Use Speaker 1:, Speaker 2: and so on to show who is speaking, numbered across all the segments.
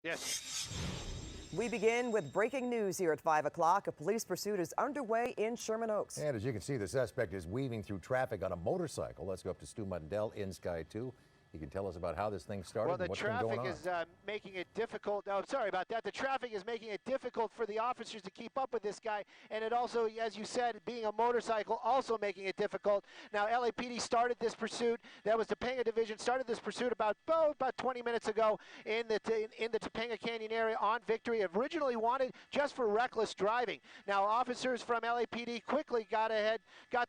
Speaker 1: Yes.
Speaker 2: We begin with breaking news here at 5 o'clock. A police pursuit is underway in Sherman Oaks.
Speaker 3: And as you can see, the suspect is weaving through traffic on a motorcycle. Let's go up to Stu Mundell in Sky 2. He can tell us about how this thing started
Speaker 1: Well,
Speaker 3: and what's been going on.
Speaker 1: the traffic is making it difficult. Oh, sorry about that. The traffic is making it difficult for the officers to keep up with this guy. And it also, as you said, being a motorcycle, also making it difficult. Now, LAPD started this pursuit. That was Topanga Division, started this pursuit about 20 minutes ago in the Topanga Canyon area on Victory. Originally wanted just for reckless driving. Now, officers from LAPD quickly got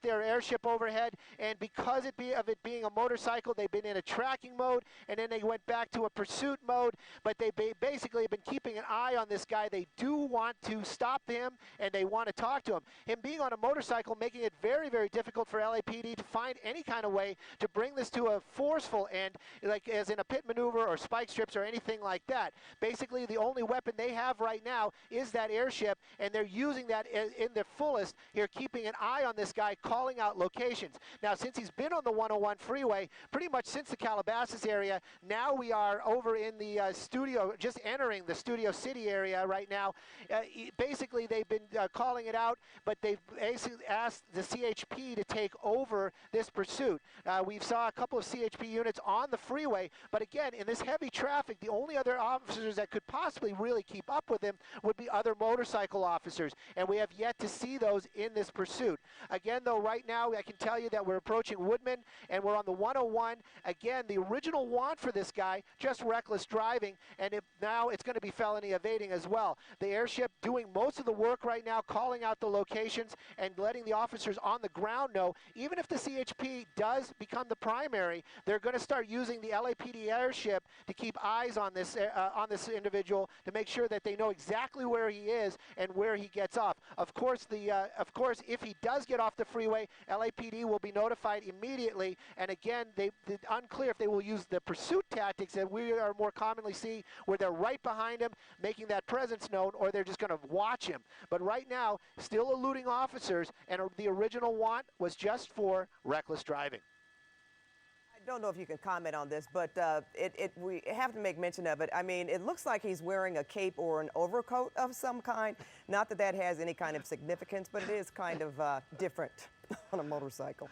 Speaker 1: their airship overhead. And because of it being a motorcycle, they've been in a tracking mode, and then they went back to a pursuit mode, but they basically have been keeping an eye on this guy. They do want to stop him, and they want to talk to him. Him being on a motorcycle making it very, very difficult for LAPD to find any kind of way to bring this to a forceful end, like as in a pit maneuver or spike strips or anything like that. Basically, the only weapon they have right now is that airship, and they're using that in their fullest here, keeping an eye on this guy, calling out locations. Now, since he's been on the 101 freeway pretty much since the Calabasas area, now we are over in the studio, just entering the Studio City area right now. Basically, they've been calling it out, but they've basically asked the CHP to take over this pursuit. We've saw a couple of CHP units on the freeway, but again, in this heavy traffic, the only other officers that could possibly really keep up with him would be other motorcycle officers, and we have yet to see those in this pursuit. Again, though, right now, I can tell you that we're approaching Woodman, and we're on the 101. Again, the original want for this guy, just reckless driving, and now it's going to be felony evading as well. The airship doing most of the work right now, calling out the locations and letting the officers on the ground know, even if the CHP does become the primary, they're going to start using the LAPD airship to keep eyes on this individual, to make sure that they know exactly where he is and where he gets off. Of course, if he does get off the freeway, LAPD will be notified immediately, and again, it's unclear if they will use the pursuit tactics that we are more commonly see, where they're right behind him, making that presence known, or they're just going to watch him. But right now, still eluding officers, and the original want was just for reckless driving.
Speaker 2: I don't know if you can comment on this, but we have to make mention of it. I mean, it looks like he's wearing a cape or an overcoat of some kind. Not that that has any kind of significance, but it is kind of different on a motorcycle.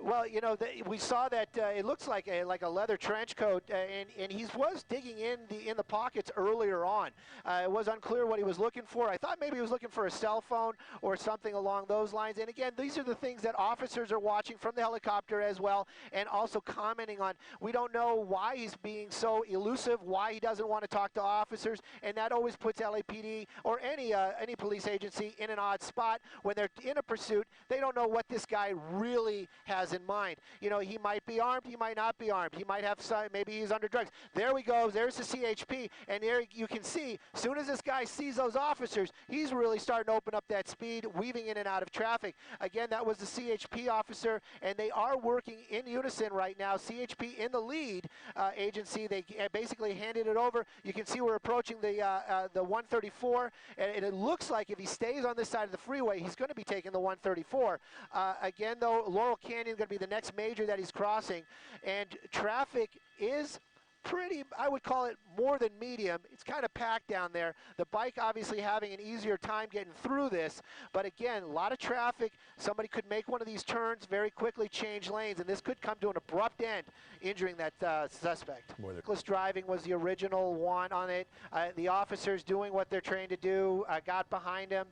Speaker 1: Well, you know, we saw that it looks like a leather trench coat, and he was digging in the pockets earlier on. It was unclear what he was looking for. I thought maybe he was looking for a cell phone or something along those lines. And again, these are the things that officers are watching from the helicopter as well, and also commenting on. We don't know why he's being so elusive, why he doesn't want to talk to officers, and that always puts LAPD or any police agency in an odd spot when they're in a pursuit. They don't know what this guy really has in mind. You know, he might be armed, he might not be armed, he might have some, maybe he's under drugs. There we go, there's the CHP, and there you can see, as soon as this guy sees those officers, he's really starting to open up that speed, weaving in and out of traffic. Again, that was the CHP officer, and they are working in unison right now. CHP in the lead agency, they basically handed it over. You can see we're approaching the 134, and it looks like if he stays on this side of the freeway, he's going to be taking the 134. Again, though, Laurel Canyon going to be the next major that he's crossing, and traffic is pretty, I would call it more than medium. It's kind of packed down there. The bike obviously having an easier time getting through this, but again, a lot of traffic. Somebody could make one of these turns, very quickly change lanes, and this could come to an abrupt end, injuring that suspect. Reckless driving was the original one on it. The officers doing what they're trained to do, got behind him.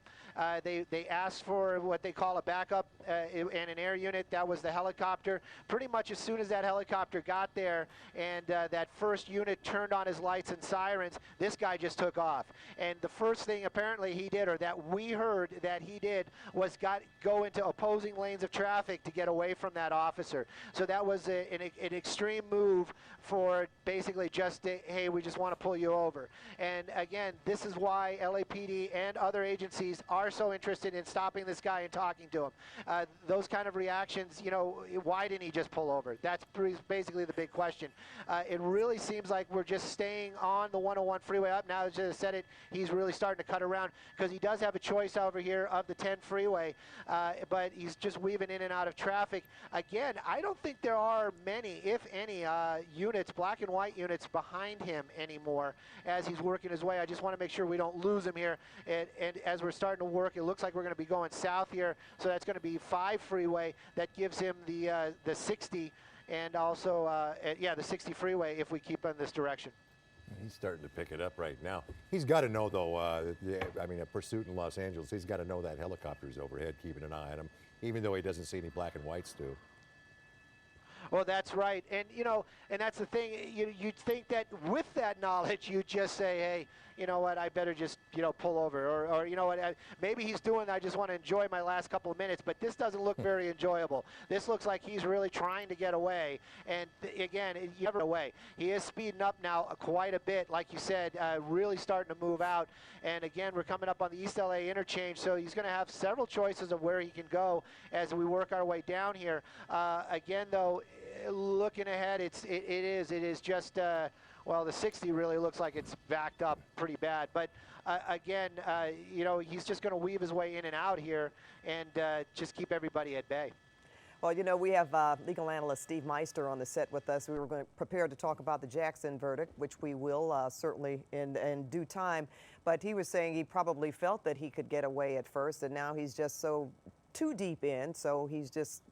Speaker 1: They asked for what they call a backup and an air unit. That was the helicopter. Pretty much as soon as that helicopter got there and that first unit turned on his lights and sirens, this guy just took off. And the first thing apparently he did, or that we heard that he did, was go into opposing lanes of traffic to get away from that officer. So that was an extreme move for basically just, hey, we just want to pull you over. And again, this is why LAPD and other agencies are so interested in stopping this guy and talking to him. Those kind of reactions, you know, why didn't he just pull over? That's basically the big question. It really really seems like we're just staying on the 101 freeway up. Now, as I said it, he's really starting to cut around because he does have a choice over here of the 10 freeway, but he's just weaving in and out of traffic. Again, I don't think there are many, if any, units, black and white units behind him anymore as he's working his way. I just want to make sure we don't lose him here. And as we're starting to work, it looks like we're going to be going south here, so that's going to be 5 freeway. That gives him the 60, and also, yeah, the 60 freeway if we keep in this direction.
Speaker 3: He's starting to pick it up right now. He's got to know, though, I mean, a pursuit in Los Angeles, he's got to know that helicopter's overhead, keeping an eye on him, even though he doesn't see any black and whites, too.
Speaker 1: Well, that's right. And, you know, and that's the thing. You'd think that with that knowledge, you'd just say, hey, you know what, I better just, you know, pull over. Or you know what, maybe he's doing, I just want to enjoy my last couple of minutes. But this doesn't look very enjoyable. This looks like he's really trying to get away. And, again, you never away. He is speeding up now quite a bit, like you said, really starting to move out. And, again, we're coming up on the East LA interchange, so he's going to have several choices of where he can go as we work our way down here. Again, though, looking ahead, it is just, well, the 60 really looks like it's backed up pretty bad. But again, you know, he's just going to weave his way in and out here and just keep everybody at bay.
Speaker 2: Well, you know, we have legal analyst Steve Meister on the set with us. We were prepared to talk about the Jackson verdict, which we will certainly in due time. But he was saying he probably felt that he could get away at first, and now he's just so too deep in, so he's just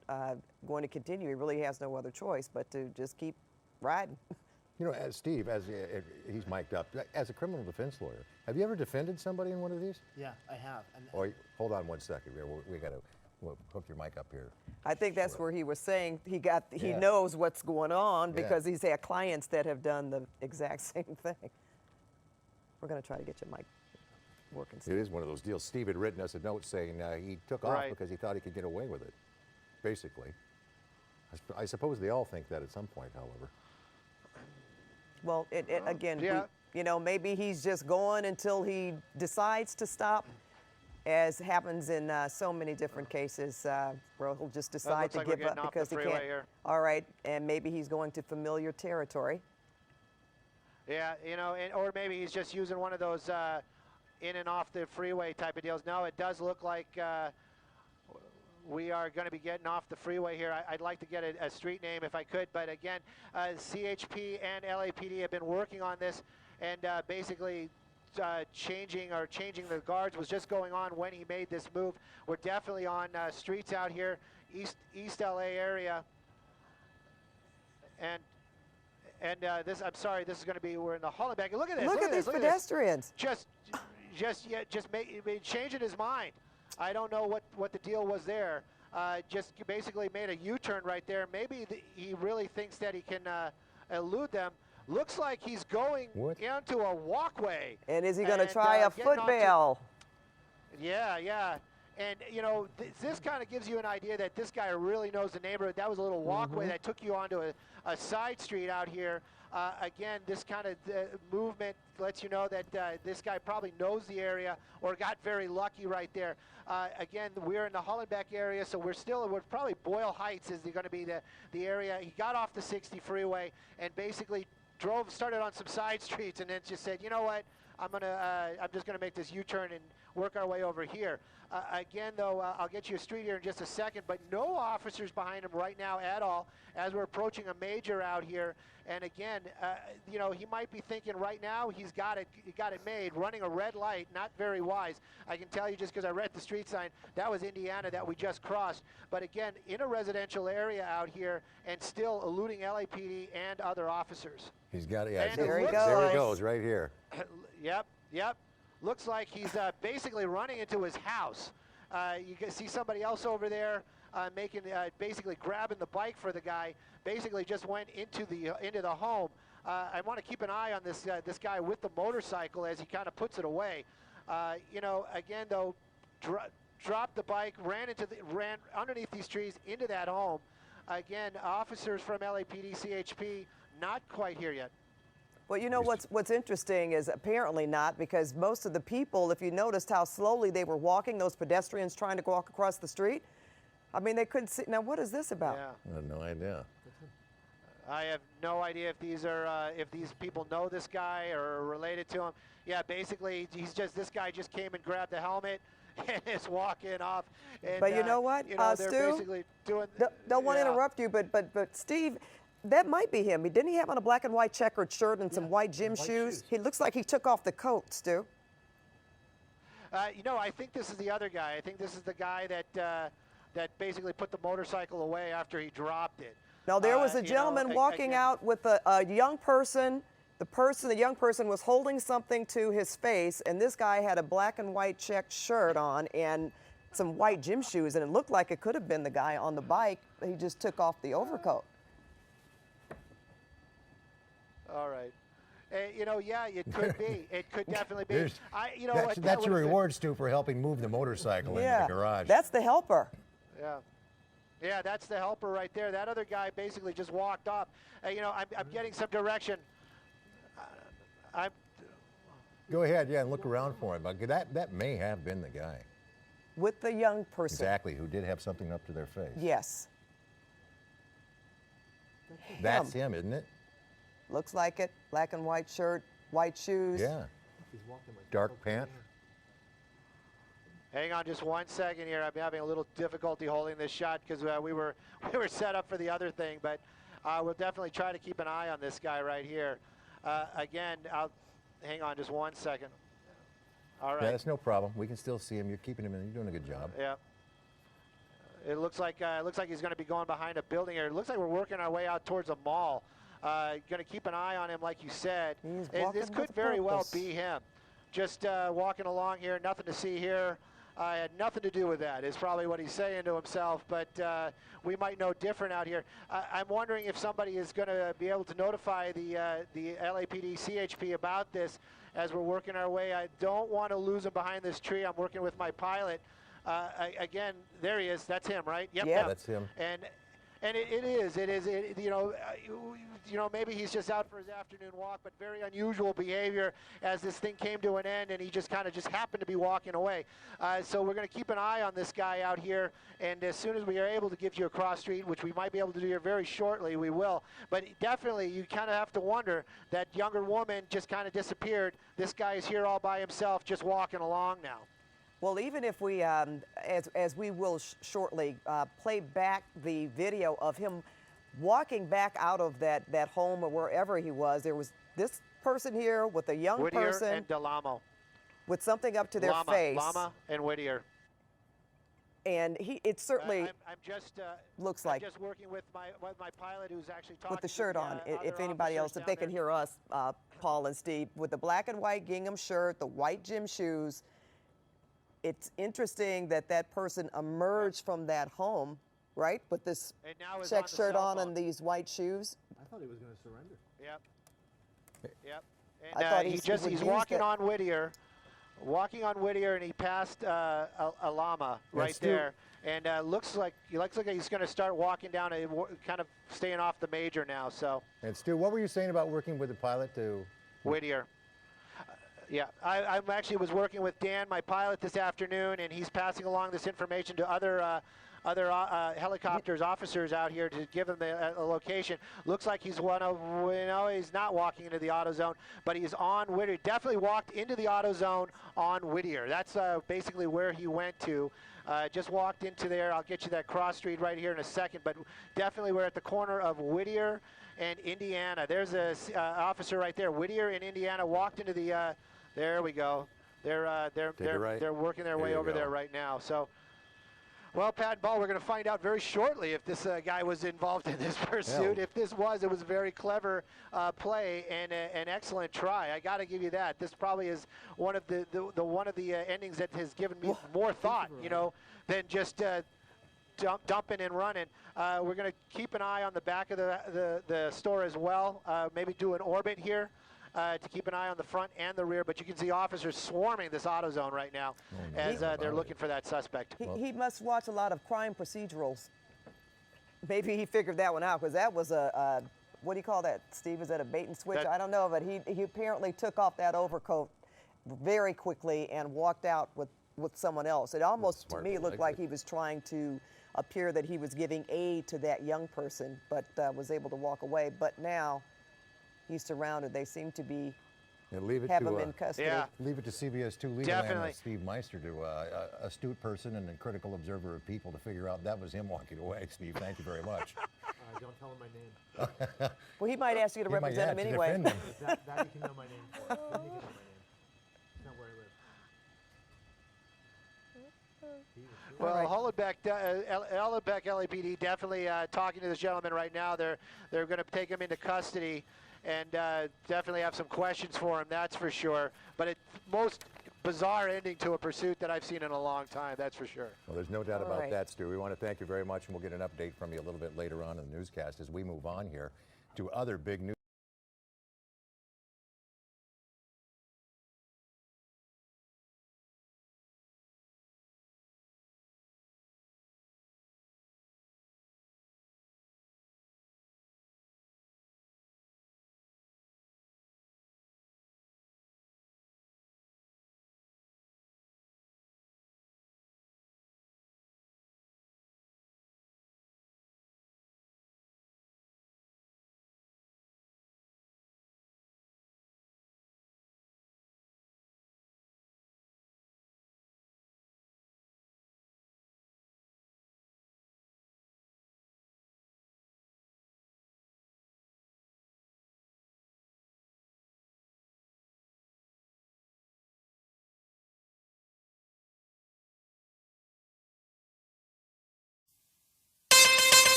Speaker 2: going to continue. He really has no other choice but to just keep riding.
Speaker 3: You know, as Steve, as he's mic'd up, as a criminal defense lawyer, have you ever defended somebody in one of these?
Speaker 4: Yeah, I have.
Speaker 3: Oh, hold on one second. We got to hook your mic up here.
Speaker 2: I think that's where he was saying he
Speaker 3: Yeah.
Speaker 2: knows what's going on because
Speaker 3: Yeah.
Speaker 2: he's had clients that have done the exact same thing. We're going to try to get your mic working.
Speaker 3: It is one of those deals. Steve had written us a note saying he took off because he thought he could get away with it, basically. I suppose they all think that at some point, however.
Speaker 2: Well, again,
Speaker 1: yeah.
Speaker 2: you know, maybe he's just going until he decides to stop, as happens in so many different cases where he'll just decide to give up because he can't.
Speaker 1: Here.
Speaker 2: All right, and maybe he's going to familiar territory.
Speaker 1: Yeah, you know, or maybe he's just using one of those in and off the freeway type of deals. No, it does look like we are going to be getting off the freeway here. I'd like to get a street name if I could, but again, CHP and LAPD have been working on this, and basically changing the guards was just going on when he made this move. We're definitely on streets out here, East LA area, and this, I'm sorry, this is going to be, we're in the Hollenbeck. Look at this.
Speaker 2: Look at these pedestrians.
Speaker 1: Just changing his mind. I don't know what the deal was there. Just basically made a U-turn right there. Maybe he really thinks that he can elude them. Looks like he's going into a walkway.
Speaker 2: And is he going to try a foot bail?
Speaker 1: Yeah, yeah. And, you know, this kind of gives you an idea that this guy really knows the neighborhood. That was a little walkway that took you onto a side street out here. Again, this kind of movement lets you know that this guy probably knows the area or got very lucky right there. Again, we're in the Hollenbeck area, so we're probably Boyle Heights is going to be the area. He got off the 60 freeway and basically started on some side streets and then just said, you know what, I'm just gonna make this U-turn and work our way over here. Again, though, I'll get you a street here in just a second, but no officers behind him right now at all as we're approaching a major out here. And again, you know, he might be thinking right now he got it made, running a red light, not very wise. I can tell you just because I read the street sign, that was Indiana that we just crossed. But again, in a residential area out here and still eluding LAPD and other officers.
Speaker 3: He's got it. Yeah,
Speaker 2: there he goes.
Speaker 3: There he goes, right here.
Speaker 1: Yep. Looks like he's basically running into his house. You can see somebody else over there basically grabbing the bike for the guy. Basically just went into the home. I want to keep an eye on this guy with the motorcycle as he kind of puts it away. You know, again though, dropped the bike, ran underneath these trees into that home. Again, officers from LAPD, CHP, not quite here yet.
Speaker 2: Well, you know what's interesting is apparently not, because most of the people, if you noticed how slowly they were walking, those pedestrians trying to walk across the street, I mean, they couldn't see. Now, what is this about?
Speaker 1: Yeah.
Speaker 3: I have no idea.
Speaker 1: I have no idea if these people know this guy or are related to him. Yeah, basically, this guy just came and grabbed the helmet and is walking off. And,
Speaker 2: But you know what,
Speaker 1: they're
Speaker 2: Stu?
Speaker 1: basically doing.
Speaker 2: Don't want to interrupt you, but Steve, that might be him. Didn't he have on a black and white checkered shirt and some white gym shoes? He looks like he took off the coat, Stu.
Speaker 1: I think this is the other guy. I think this is the guy that basically put the motorcycle away after he dropped it.
Speaker 2: Now, there was a gentleman walking out with a young person. The young person was holding something to his face, and this guy had a black and white checked shirt on and some white gym shoes, and it looked like it could have been the guy on the bike. He just took off the overcoat.
Speaker 1: All right. Yeah, it could be. It could definitely be.
Speaker 3: That's your reward, Stu, for helping move the motorcycle into the garage.
Speaker 2: That's the helper.
Speaker 1: Yeah. Yeah, that's the helper right there. That other guy basically just walked off. I'm getting some direction.
Speaker 3: Go ahead, and look around for him. That may have been the guy.
Speaker 2: With the young person.
Speaker 3: Exactly, who did have something up to their face.
Speaker 2: Yes.
Speaker 3: That's him, isn't it?
Speaker 2: Looks like it. Black and white shirt, white shoes.
Speaker 3: Yeah. Dark pants.
Speaker 1: Hang on just 1 second here. I'm having a little difficulty holding this shot because we were set up for the other thing, but we'll definitely try to keep an eye on this guy right here. Again, hang on just 1 second. All right.
Speaker 3: Yeah, that's no problem. We can still see him. You're keeping him in. You're doing a good job.
Speaker 1: Yeah. It looks like he's going to be going behind a building here. It looks like we're working our way out towards a mall. Going to keep an eye on him, like you said. This could very well be him. Just walking along here, nothing to see here. I had nothing to do with that, is probably what he's saying to himself, but we might know different out here. I'm wondering if somebody is going to be able to notify the LAPD CHP about this as we're working our way. I don't want to lose him behind this tree. I'm working with my pilot. Again, there he is. That's him, right? Yep.
Speaker 2: Yeah,
Speaker 3: that's him.
Speaker 1: And it is, maybe he's just out for his afternoon walk, but very unusual behavior as this thing came to an end and he just kind of happened to be walking away. So we're going to keep an eye on this guy out here, and as soon as we are able to give you a cross street, which we might be able to do here very shortly, we will. But definitely you kind of have to wonder, that younger woman just kind of disappeared. This guy is here all by himself, just walking along now.
Speaker 2: Well, even if we, as we will shortly, play back the video of him walking back out of that home or wherever he was, there was this person here with a young
Speaker 1: Whittier
Speaker 2: person
Speaker 1: and DeLamo.
Speaker 2: With something up to their face.
Speaker 1: Lama and Whittier.
Speaker 2: And it certainly
Speaker 1: I'm just
Speaker 2: looks like
Speaker 1: I'm just working with my pilot, who's actually talking
Speaker 2: with the shirt on. If anybody else, if they can
Speaker 1: there.
Speaker 2: hear us, Paul and Steve, with the black and white gingham shirt, the white gym shoes. It's interesting that that person emerged from that home, right, with this check shirt on and these white shoes.
Speaker 4: I thought he was going to surrender.
Speaker 1: Yep. Yep.
Speaker 2: I
Speaker 1: And
Speaker 2: thought
Speaker 1: he's walking on Whittier, and he passed a llama right there, and looks like he's going to start walking down, kind of staying off the major now. So.
Speaker 3: And Stu, what were you saying about working with the pilot to?
Speaker 1: Whittier. Yeah, I actually was working with Dan, my pilot, this afternoon, and he's passing along this information to other helicopters, officers out here to give them a location. Looks like he's he's not walking into the auto zone, but he's on Whittier. Definitely walked into the auto zone on Whittier. That's basically where he went to. Just walked into there. I'll get you that cross street right here in a second, but definitely we're at the corner of Whittier and Indiana. There's a officer right there. Whittier and Indiana walked into the. There we go. They're working their way over there right now. So, well, Pat and Ball, we're going to find out very shortly if this guy was involved in this pursuit.
Speaker 3: Yeah.
Speaker 1: If this it was a very clever play and an excellent try. I got to give you that. This probably is one of the endings that has given me more thought, than just dumping and running. We're going to keep an eye on the back of the store as well. Maybe do an orbit here. To keep an eye on the front and the rear, but you can see officers swarming this auto zone right now as they're looking for that suspect.
Speaker 2: He must watch a lot of crime procedurals. Maybe he figured that one out, because that was what do you call that, Steve? Is that a bait and switch? I don't know, but he apparently took off that overcoat very quickly and walked out with someone else. It almost, to me, looked like he was trying to appear that he was giving aid to that young person, but was able to walk away. But now he's surrounded. They seem to be have him in custody.
Speaker 1: Yeah.
Speaker 3: Leave it to CBS 2 legal analyst Steve Meister, to astute person and a critical observer of people, to figure out that was him walking away. Steve, thank you very much.
Speaker 4: Don't tell him my name.
Speaker 2: Well, he might ask you to represent him anyway.
Speaker 4: That you can know my name for. Then you can know my name. It's not where I live.
Speaker 1: Well, Hollenbeck LAPD definitely talking to this gentleman right now. They're going to take him into custody and definitely have some questions for him, that's for sure. But it's most bizarre ending to a pursuit that I've seen in a long time, that's for sure.
Speaker 3: Well, there's no doubt about that, Stu. We want to thank you very much, and we'll get an update from you a little bit later on in the newscast as we move on here to other big news.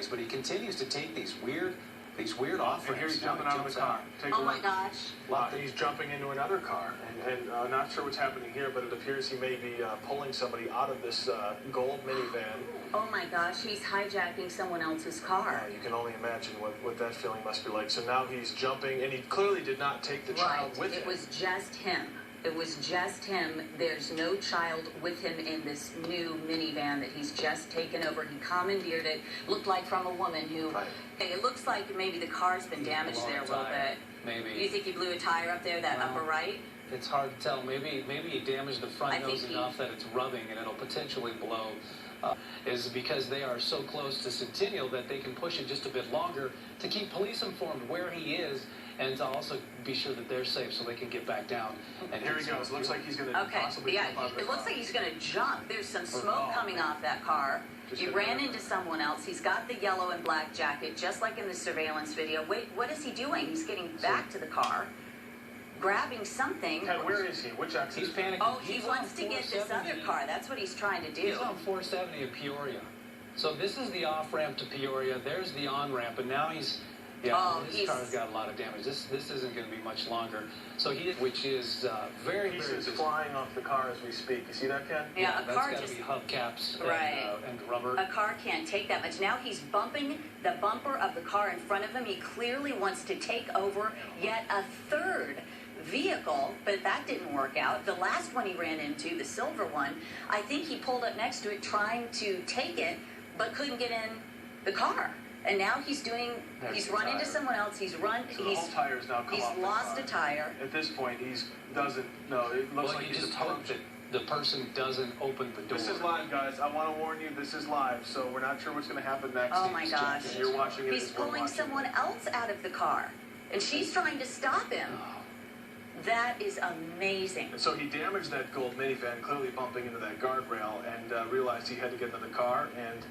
Speaker 5: But he continues to take these weird off-ramps.
Speaker 6: And here he's jumping out of the car.
Speaker 7: Oh my gosh.
Speaker 6: He's jumping into another car, and not sure what's happening here, but it appears he may be pulling somebody out of this gold minivan.
Speaker 7: Oh my gosh, he's hijacking someone else's car.
Speaker 6: You can only imagine what that feeling must be like. So now he's jumping, and he clearly did not take the child with him.
Speaker 7: It was just him. It was just him. There's no child with him in this new minivan that he's just taken over. He commandeered it. Looked like from a woman who...
Speaker 6: Right.
Speaker 7: It looks like maybe the car's been damaged there a little bit.
Speaker 5: Maybe.
Speaker 7: You think he blew a tire up there, that upper right?
Speaker 5: It's hard to tell. Maybe he damaged the front nose enough that it's rubbing and it'll potentially blow. Is because they are so close to Centennial that they can push it just a bit longer to keep police informed where he is, and to also be sure that they're safe so they can get back down. And
Speaker 6: here he goes. Looks like he's going to possibly jump out of the
Speaker 7: it looks like he's going to jump. There's some smoke coming off that car. He ran into someone else. He's got the yellow and black jacket, just like in the surveillance video. Wait, what is he doing? He's getting back to the car, grabbing something.
Speaker 6: Ted, where is he? Which exit?
Speaker 5: He's panicking.
Speaker 7: Oh, he wants to get this other car. That's what he's trying to do.
Speaker 5: He's on 470 in Peoria. So this is the off-ramp to Peoria. There's the on-ramp, and now he's... Yeah, his car's got a lot of damage. This isn't going to be much longer. So which is very
Speaker 6: Pieces flying off the car as we speak. You see that, Ken?
Speaker 7: Yeah, a car
Speaker 5: that's got to be hubcaps and rubber.
Speaker 7: A car can't take that much. Now he's bumping the bumper of the car in front of him. He clearly wants to take over yet a third vehicle, but that didn't work out. The last one he ran into, the silver one, I think he pulled up next to it trying to take it, but couldn't get in the car. And now he's run into someone else. He's
Speaker 6: whole tire's now come off the
Speaker 7: lost
Speaker 6: car.
Speaker 7: a tire.
Speaker 6: At this point, it looks like
Speaker 5: you
Speaker 6: he's
Speaker 5: just hope that the person doesn't open the door.
Speaker 6: This is live, guys. I want to warn you, this is live, so we're not sure what's going to happen next.
Speaker 7: Oh my gosh.
Speaker 6: You're watching it.
Speaker 7: He's pulling someone else out of the car, and she's trying to stop him. That is amazing.
Speaker 6: And so he damaged that gold minivan, clearly bumping into that guardrail, and realized he had to get into the car, and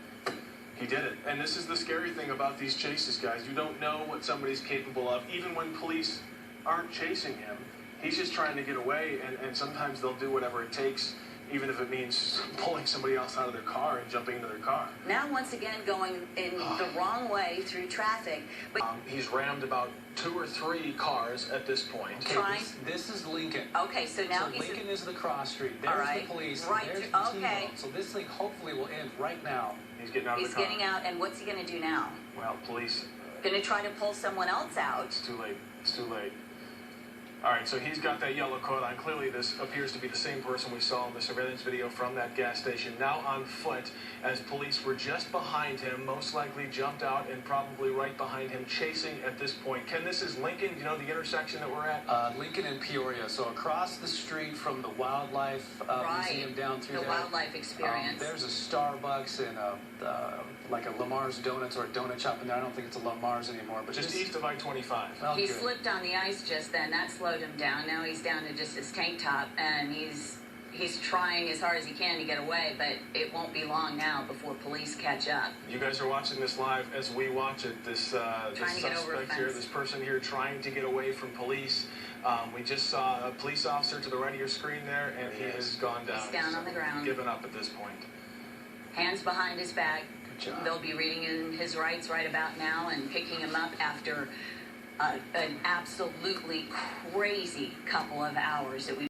Speaker 6: he did it. And this is the scary thing about these chases, guys. You don't know what somebody's capable of. Even when police aren't chasing him, he's just trying to get away, and sometimes they'll do whatever it takes even if it means pulling somebody else out of their car and jumping into their car.
Speaker 7: Now, once again, going in the wrong way through traffic. But
Speaker 6: He's rammed about 2 or 3 cars at this point.
Speaker 7: Trying.
Speaker 5: This is Lincoln.
Speaker 7: Okay, so now
Speaker 5: so Lincoln is the cross street. There's
Speaker 7: all right.
Speaker 5: the police.
Speaker 7: Right.
Speaker 5: There's the
Speaker 7: Okay.
Speaker 5: T-bone. So this thing hopefully will end right now.
Speaker 6: He's getting out of
Speaker 7: He's
Speaker 6: the car.
Speaker 7: getting out, and what's he going to do now?
Speaker 6: Well, police.
Speaker 7: Going to try to pull someone else out.
Speaker 6: It's too late. It's too late. All right, so he's got that yellow coat on. Clearly, this appears to be the same person we saw in the surveillance video from that gas station, now on foot, as police were just behind him, most likely jumped out and probably right behind him, chasing at this point. Ken, this is Lincoln. Do you know the intersection that we're at?
Speaker 5: Lincoln and Peoria. So across the street from the Wildlife Museum down through
Speaker 7: the
Speaker 5: there.
Speaker 7: Wildlife Experience.
Speaker 5: There's a Starbucks and like a Lamar's Donuts or a donut shop in there. I don't think it's a Lamar's anymore, but
Speaker 6: Just east of I-25.
Speaker 5: Well,
Speaker 7: He
Speaker 5: good.
Speaker 7: slipped on the ice just then. That slowed him down. Now he's down to just his tank top, and he's trying as hard as he can to get away, but it won't be long now before police catch up.
Speaker 6: You guys are watching this live as we watch it. This
Speaker 7: Trying to get over a
Speaker 6: suspect here,
Speaker 7: fence.
Speaker 6: this person here trying to get away from police. We just saw a police officer to the right of your screen there, and he has gone down.
Speaker 7: He's down on the ground.
Speaker 6: Given up at this point.
Speaker 7: Hands behind his back.
Speaker 5: Good job.
Speaker 7: They'll be reading in his rights right about now and picking him up after an absolutely crazy couple of hours that we